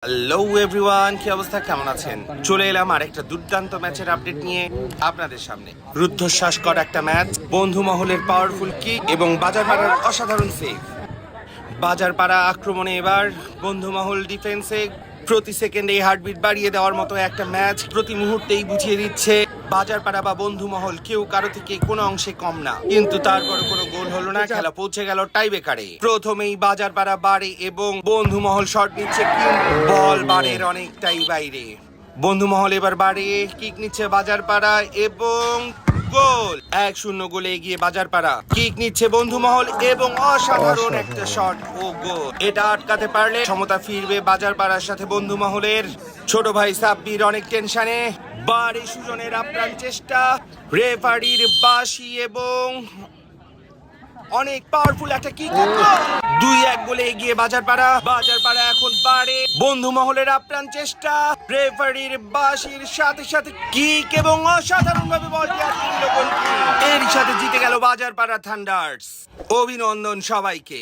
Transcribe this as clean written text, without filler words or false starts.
Hello everyone, কি অবস্থা, কেমন আছেন? চলে এলাম আরেকটা দুর্দান্ত ম্যাচের আপডেট নিয়ে আপনাদের সামনে। রুদ্ধশ্বাস করা একটা ম্যাচ, বন্ধু মহলের পাওয়ারফুল কিক এবং বাজারপাড়ার অসাধারণ সেভ। বাজারপাড়া আক্রমণে এবার বন্ধু মহল ডিফেন্সে প্রতি সেকেন্ডে হার্টবিট বাড়িয়ে দেওয়ার মতো একটা ম্যাচ প্রতি মুহূর্তেই বুঝিয়ে দিচ্ছে বাজারপাড়া বা বন্ধু মহল কেউ কারো থেকে কোনো অংশে কম না। কিন্তু তারপর কোনো গোল হলো না, খেলা পৌঁছে গেল টাই ব্রেকারে। প্রথমেই বাজারপাড়া বাড়ে এবং বন্ধু মহল শট নিচ্ছে, কিন্তু বল বাড়ের অনেকটাই বাইরে। বন্ধু মহল এবার বাড়ে, কিক নিচ্ছে বাজারপাড়া এবং গোল। 1-0 গোলে এগিয়ে বাজারপাড়া। কিক নিচ্ছে বন্ধু মহল এবং অসাধারণ একটা শট ও গোল। এটা আটকাতে পারলে সমতা ফিরবে বাজারপাড়ার সাথে বন্ধু মহলের। ছোট ভাই সাব্বির অনেক টেনশনে, বাড়ি সুজনের আপ্রাণ চেষ্টা, রেফারির বাঁশি এবং অনেক পাওয়ারফুল একটা কিক। 2-1 গোলে এগিয়ে বাজারপাড়া। বাজারপাড়া এখন বাড়ে, বন্ধু মহলের আপ্রাণ চেষ্টা, রেফারির বাঁশির সাথে সাথে কিক এবং অসাধারণ ভাবে বলটি আটকে দিল গোলকি। এর সাথে জিতে গেল বাজারপাড়া থান্ডার্স। অভিনন্দন সবাইকে।